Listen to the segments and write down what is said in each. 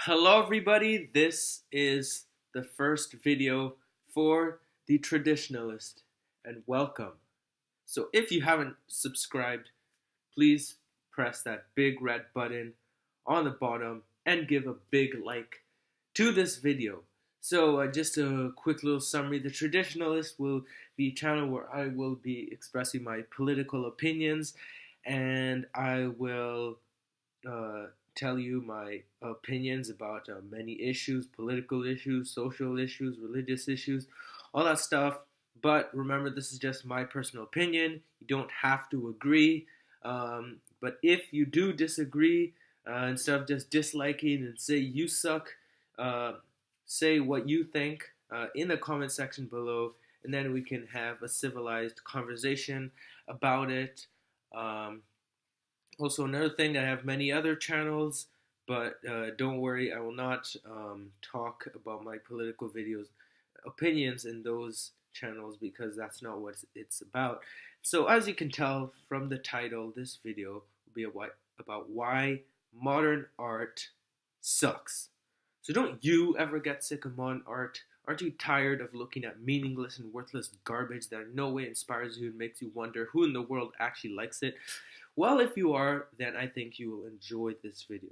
Hello everybody, this is the first video for the Traditionalist, and welcome. So if you haven't subscribed, please press that big red button on the bottom and give a big like to this video. So just a quick little summary. The Traditionalist will be a channel where I will be expressing my political opinions, and I will tell you my opinions about many issues, political issues, social issues, religious issues, all that stuff. But remember, this is just my personal opinion. You don't have to agree. But if you do disagree, instead of just disliking and say you suck, say what you think in the comment section below, and then we can have a civilized conversation about it. Also, another thing, I have many other channels, but don't worry, I will not talk about my political opinions in those channels because that's not what it's about. So as you can tell from the title, this video will be about why modern art sucks. So don't you ever get sick of modern art? Aren't you tired of looking at meaningless and worthless garbage that in no way inspires you and makes you wonder who in the world actually likes it? Well, if you are, then I think you will enjoy this video.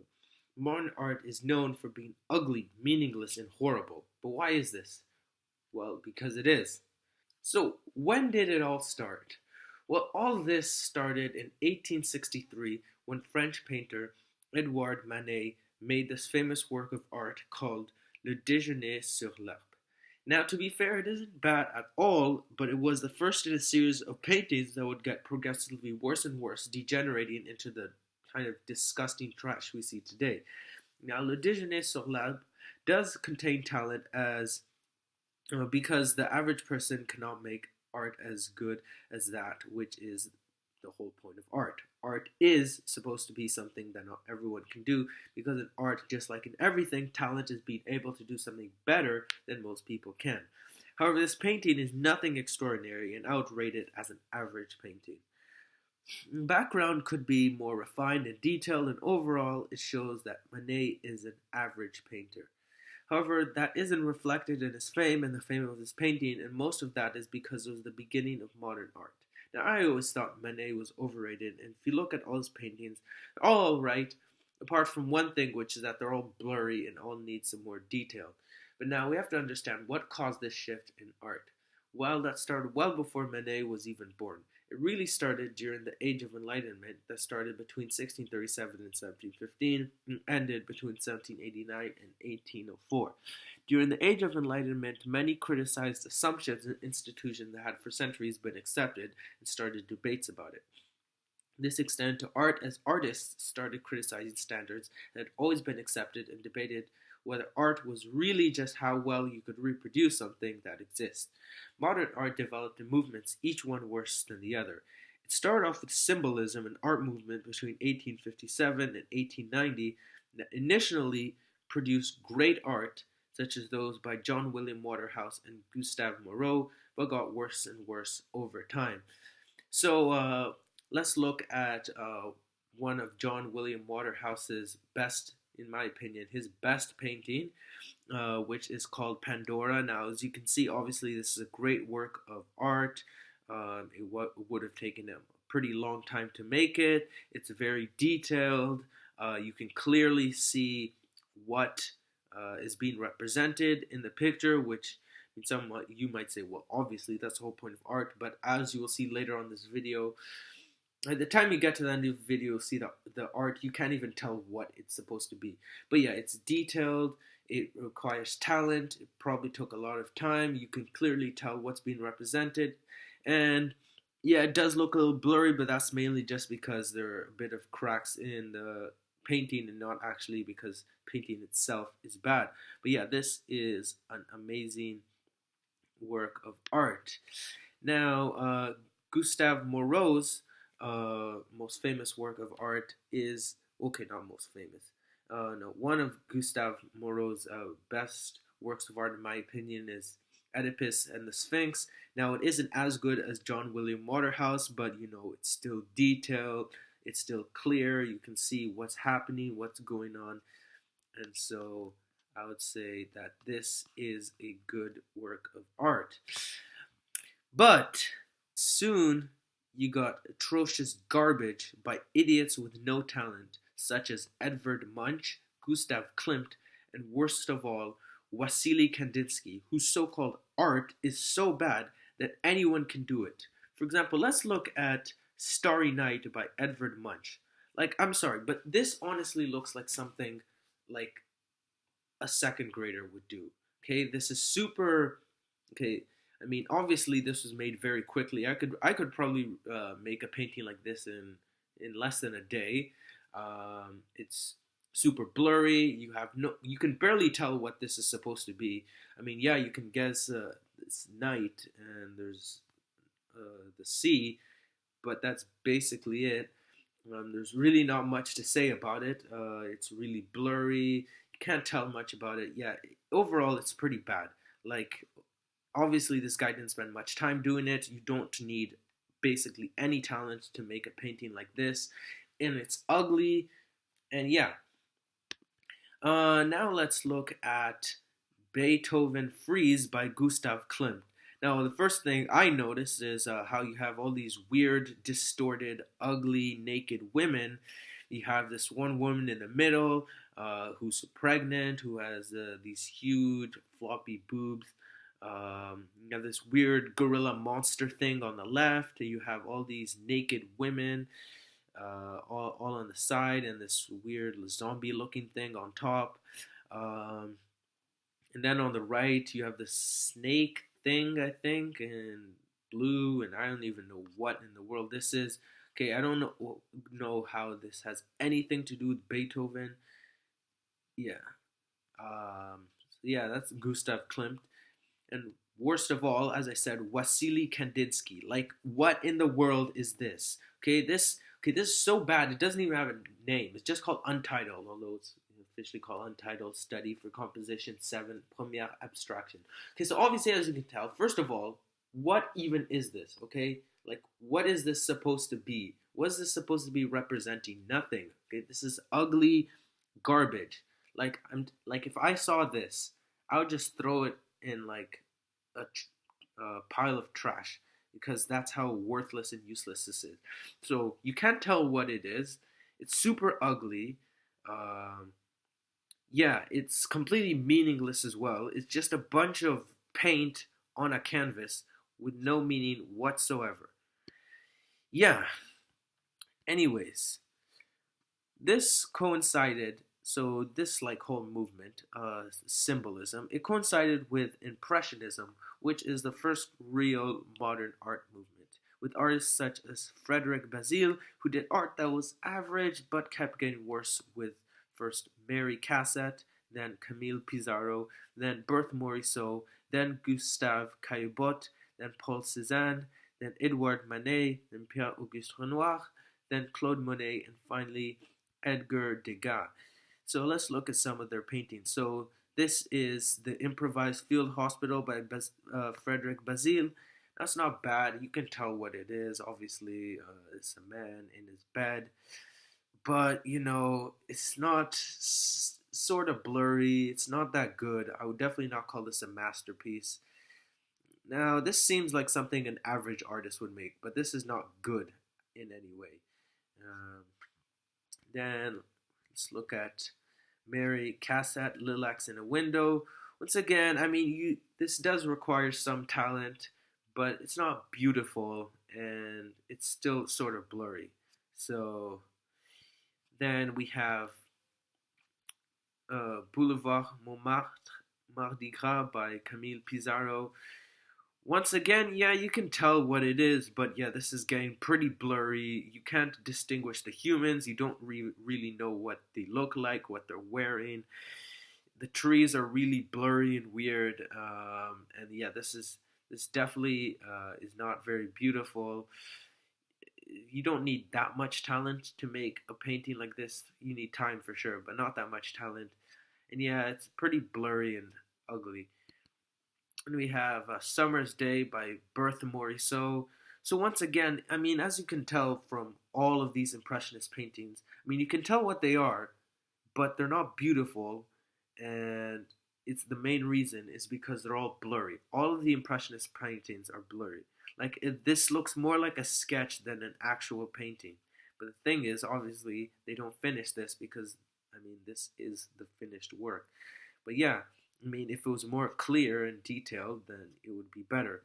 Modern art is known for being ugly, meaningless, and horrible. But why is this? Well, because it is. So, when did it all start? Well, all this started in 1863 when French painter Edouard Manet made this famous work of art called Le Déjeuner sur l'herbe. Now, to be fair, it isn't bad at all, but it was the first in a series of paintings that would get progressively worse and worse, degenerating into the kind of disgusting trash we see today. Now, Le Déjeuner sur l'herbe does contain talent because the average person cannot make art as good as that, which is the whole point of art. Art is supposed to be something that not everyone can do, because in art, just like in everything, talent is being able to do something better than most people can. However, this painting is nothing extraordinary, and I would rate it as an average painting. The background could be more refined and detailed, and overall it shows that Manet is an average painter. However, that isn't reflected in his fame and the fame of his painting, and most of that is because it was the beginning of modern art. Now, I always thought Manet was overrated, and if you look at all his paintings, they're all alright, apart from one thing, which is that they're all blurry and all need some more detail. But now we have to understand what caused this shift in art. Well, that started well before Manet was even born. It really started during the Age of Enlightenment that started between 1637 and 1715 and ended between 1789 and 1804. During the Age of Enlightenment, many criticized assumptions and institutions that had for centuries been accepted and started debates about it. This extended to art as artists started criticizing standards that had always been accepted and debated whether art was really just how well you could reproduce something that exists. Modern art developed in movements, each one worse than the other. It started off with symbolism and art movement between 1857 and 1890 that initially produced great art, such as those by John William Waterhouse and Gustave Moreau, but got worse and worse over time. So let's look at one of John William Waterhouse's best, in my opinion, his best painting, which is called Pandora. Now, as you can see, obviously this is a great work of art. It would have taken a pretty long time to make it. It's very detailed. You can clearly see what is being represented in the picture, which somewhat you might say, well, obviously that's the whole point of art, but as you will see later on this video, by the time you get to the end of the video, see the art, you can't even tell what it's supposed to be. But yeah, it's detailed, it requires talent, it probably took a lot of time, you can clearly tell what's being represented, and yeah, it does look a little blurry, but that's mainly just because there are a bit of cracks in the painting and not actually because painting itself is bad. But yeah, this is an amazing work of art. Now, Gustave Moreau's most famous work of art is, okay, not most famous, no, one of Gustave Moreau's best works of art, in my opinion, is Oedipus and the Sphinx. Now, it isn't as good as John William Waterhouse, but you know, it's still detailed, it's still clear, you can see what's happening, what's going on. And so I would say that this is a good work of art. But soon you got atrocious garbage by idiots with no talent, such as Edvard Munch, Gustav Klimt, and worst of all, Wasily Kandinsky, whose so called art is so bad that anyone can do it. For example, let's look at Starry Night by Edvard Munch. Like, I'm sorry, but this honestly looks like something like a second grader would do. Okay, this is super. Okay, I mean, obviously this was made very quickly. I could probably make a painting like this in less than a day. It's super blurry. You can barely tell what this is supposed to be. I mean, yeah, you can guess it's night and there's the sea, but that's basically it. There's really not much to say about it. It's really blurry. You can't tell much about it. Yeah, overall, it's pretty bad. Like, obviously, this guy didn't spend much time doing it. You don't need basically any talent to make a painting like this. And it's ugly. And yeah. Now let's look at Beethoven Freeze by Gustav Klimt. Now, the first thing I noticed is how you have all these weird, distorted, ugly, naked women. You have this one woman in the middle who's pregnant, who has these huge, floppy boobs. You have this weird gorilla monster thing on the left. You have all these naked women all on the side, and this weird zombie looking thing on top. Um, and then on the right, you have the snake thing, I think, in blue, and I don't even know what in the world this is. Okay, I don't know how this has anything to do with Beethoven. Yeah. Yeah, that's Gustav Klimt. And worst of all, as I said, Wasily Kandinsky. Like, what in the world is this? Okay, this is so bad. It doesn't even have a name. It's just called Untitled, although it's officially called Untitled Study for Composition 7, Première Abstraction. Okay, so obviously, as you can tell, first of all, what even is this? Okay, like, what is this supposed to be? What is this supposed to be representing? Nothing. Okay, this is ugly garbage. Like, if I saw this, I would just throw it in like a pile of trash because that's how worthless and useless this is. So you can't tell what it is. It's super ugly. Um, yeah, it's completely meaningless as well. It's just a bunch of paint on a canvas with no meaning whatsoever. Yeah, anyways, this coincided, so this like whole movement, symbolism, it coincided with Impressionism, which is the first real modern art movement, with artists such as Frederic Bazille, who did art that was average but kept getting worse, with first Mary Cassatt, then Camille Pissarro, then Berthe Morisot, then Gustave Caillebotte, then Paul Cézanne, then Edouard Manet, then Pierre-Auguste Renoir, then Claude Monet, and finally Edgar Degas. So let's look at some of their paintings. So this is the improvised field hospital by Frederic Bazille. That's not bad. You can tell what it is. Obviously, it's a man in his bed, but it's not sort of blurry. It's not that good. I would definitely not call this a masterpiece. Now, this seems like something an average artist would make, but this is not good in any way. Um, then let's look at Mary Cassatt, Lilacs in a Window. Once again, I mean, this does require some talent, but it's not beautiful and it's still sort of blurry. So then we have Boulevard Montmartre, Mardi Gras by Camille Pissarro. Once again, yeah, you can tell what it is, but yeah, this is getting pretty blurry. You can't distinguish the humans. You don't really know what they look like, what they're wearing. The trees are really blurry and weird, and yeah, this definitely is not very beautiful. You don't need that much talent to make a painting like this. You need time for sure, but not that much talent. And yeah, it's pretty blurry and ugly. And we have Summer's Day by Berthe Morisot. So once again, I mean, as you can tell from all of these Impressionist paintings, I mean, you can tell what they are, but they're not beautiful, and it's the main reason is because they're all blurry. All of the Impressionist paintings are blurry. Like this looks more like a sketch than an actual painting. But the thing is, obviously, they don't finish this because, I mean, this is the finished work. But yeah, I mean, if it was more clear and detailed, then it would be better.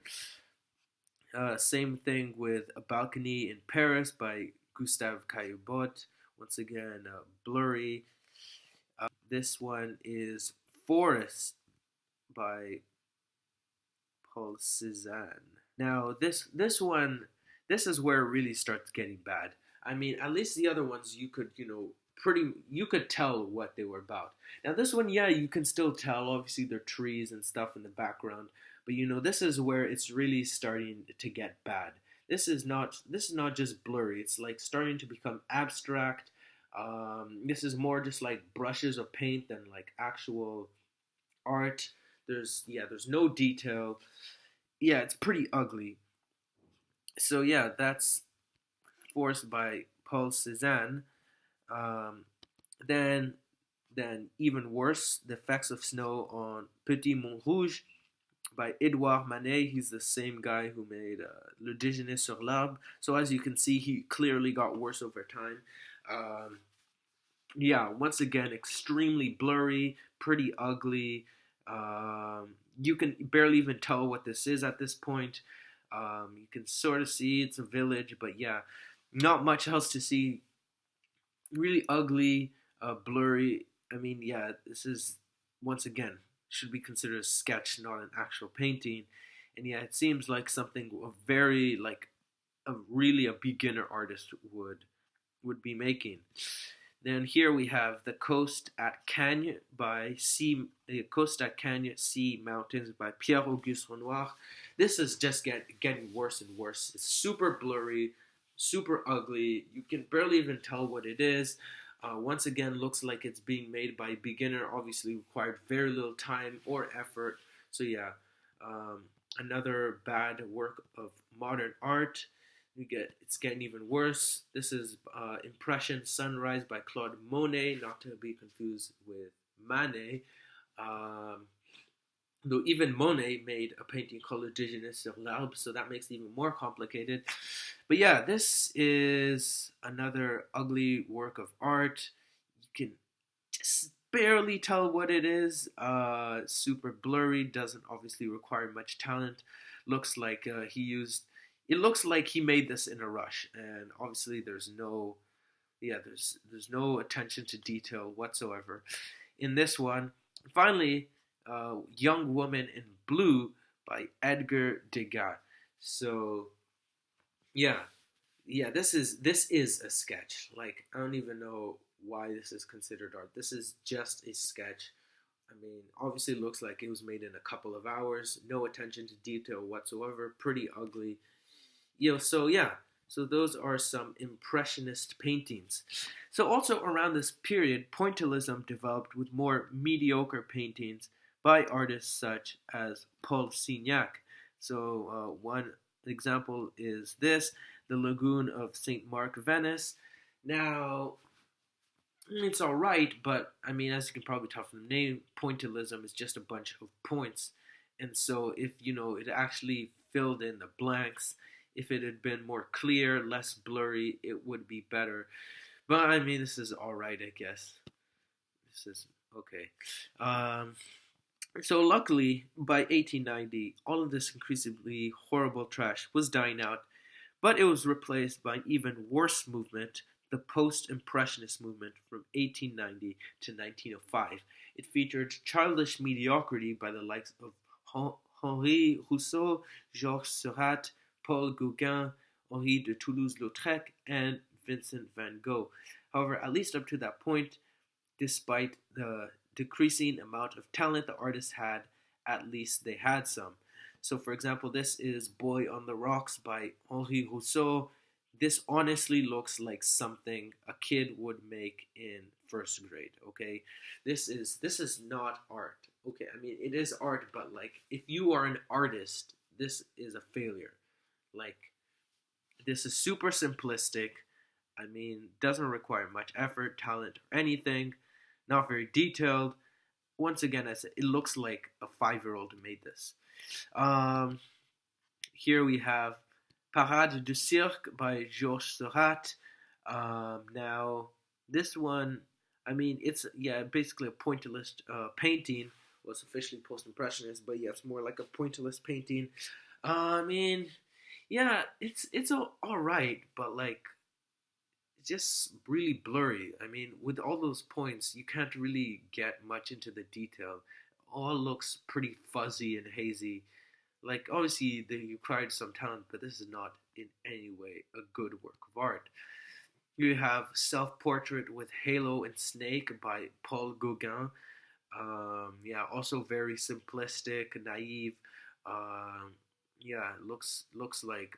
Same thing with A Balcony in Paris by Gustave Caillebotte. Once again, blurry. This one is Forest by Paul Cézanne. Now, this is where it really starts getting bad. I mean, at least the other ones you could, you could tell what they were about. Now, this one, yeah, you can still tell. Obviously, there are trees and stuff in the background, but this is where it's really starting to get bad. This is not just blurry. It's like starting to become abstract. This is more just like brushes of paint than like actual art. There's no detail. Yeah, it's pretty ugly. So yeah, that's Forced by Paul Cézanne. Um, then then even worse, The Effects of Snow on Petit Montrouge by Edouard Manet. He's the same guy who made Le Déjeuner sur l'Arbre. So as you can see, he clearly got worse over time. Um, yeah, once again, extremely blurry, pretty ugly. You can barely even tell what this is at this point. You can sort of see it's a village, but yeah, not much else to see. Really ugly, blurry. I mean, yeah, this is once again should be considered a sketch, not an actual painting. And yeah, it seems like something a very like a really a beginner artist would be making. Then here we have The Coast at Cagnes by Sea, The Coast at Cagnes Sea Mountains by Pierre-Auguste Renoir. This is just getting worse and worse. It's super blurry, super ugly. You can barely even tell what it is. Once again, looks like it's being made by a beginner. Obviously, required very little time or effort. So yeah, um, another bad work of modern art. It's getting even worse. This is Impression Sunrise by Claude Monet, not to be confused with Manet. Um, Though even Monet made a painting called Le Déjeuner sur l'Arbre, so that makes it even more complicated. But yeah, this is another ugly work of art. You can just barely tell what it is. Super blurry, doesn't obviously require much talent. Looks like it looks like he made this in a rush, and obviously there's no attention to detail whatsoever in this one. Finally, Young Woman in Blue by Edgar Degas. So yeah, this is a sketch. Like, I don't even know why this is considered art. This is just a sketch. I mean, obviously it looks like it was made in a couple of hours. No attention to detail whatsoever. Pretty ugly. So yeah. So those are some Impressionist paintings. So also around this period, Pointillism developed with more mediocre paintings by artists such as Paul Signac. So one example is this, The Lagoon of St. Mark, Venice. Now, it's all right, but I mean, as you can probably tell from the name, pointillism is just a bunch of points. And so if, it actually filled in the blanks, if it had been more clear, less blurry, it would be better. But I mean, this is all right, I guess. This is okay. So luckily, by 1890, all of this increasingly horrible trash was dying out, but it was replaced by an even worse movement, the Post-Impressionist movement from 1890 to 1905. It featured childish mediocrity by the likes of Henri Rousseau, Georges Seurat, Paul Gauguin, Henri de Toulouse-Lautrec, and Vincent van Gogh. However, at least up to that point, despite the decreasing amount of talent the artists had, at least they had some. So, for example, this is Boy on the Rocks by Henri Rousseau. This honestly looks like something a kid would make in first grade, okay? This is not art. Okay, I mean, it is art, but like, if you are an artist, this is a failure. Like, this is super simplistic. I mean, doesn't require much effort, talent, or anything. not very detailed. Once again, I said it looks like a 5-year-old made this. Um, Here we have Parade du Cirque by Georges Seurat. Now, this one, I mean, it's basically a pointillist painting. Was officially post-impressionist, but yeah, it's more like a pointillist painting. I mean, yeah, it's all right, but like it's just really blurry. I mean, with all those points, you can't really get much into the detail. All looks pretty fuzzy and hazy. Like obviously, you cried some talent, but this is not in any way a good work of art. You have Self Portrait with Halo and Snake by Paul Gauguin. Yeah, also very simplistic, naive. Um, yeah, looks like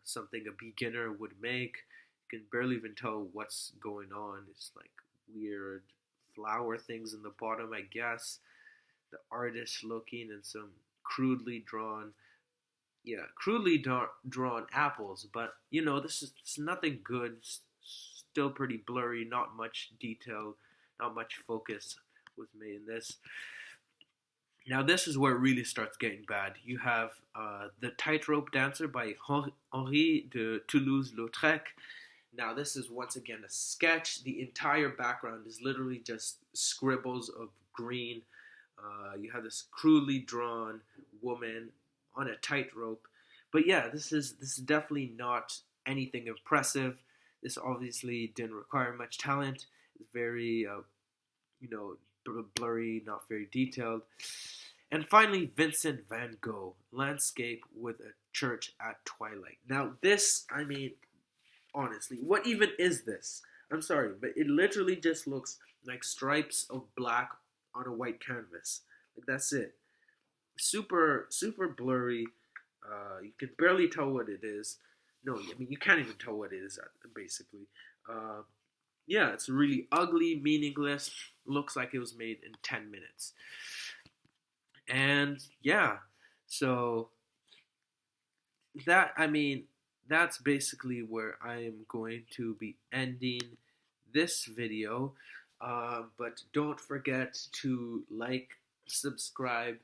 something a beginner would make. You can barely even tell what's going on. It's like weird flower things in the bottom, I guess. The artist looking and some crudely drawn, drawn apples. But this is it's nothing good. Still pretty blurry. Not much detail. Not much focus was made in this. Now this is where it really starts getting bad. You have the Tightrope Dancer by Henri de Toulouse-Lautrec. Now this is once again a sketch. The entire background is literally just scribbles of green. You have this crudely drawn woman on a tightrope. But yeah, this is definitely not anything impressive. This obviously didn't require much talent. It's very blurry, not very detailed. And finally, Vincent van Gogh, Landscape with a Church at Twilight. Now this, I mean, honestly, what even is this? I'm sorry, but it literally just looks like stripes of black on a white canvas. Like that's it. Super blurry. You can barely tell what it is. No, I mean you can't even tell what it is basically. Yeah, it's really ugly, meaningless. Looks like it was made in 10 minutes. And yeah, so that's basically where I am going to be ending this video. But don't forget to like, subscribe,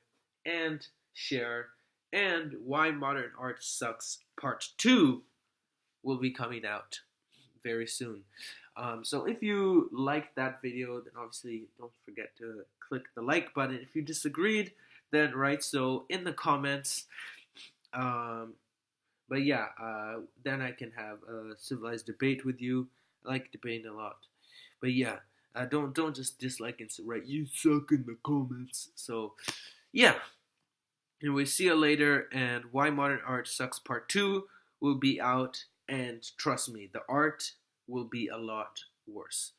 and share. And Why Modern Art Sucks Part 2 will be coming out very soon. So if you liked that video, then obviously don't forget to click the like button. If you disagreed, then write so in the comments. But yeah, then I can have a civilized debate with you. I like debating a lot. But yeah, don't just dislike and write you suck in the comments. So yeah, and we see you later. And Why Modern Art Sucks Part 2 will be out. And trust me, the art will be a lot worse.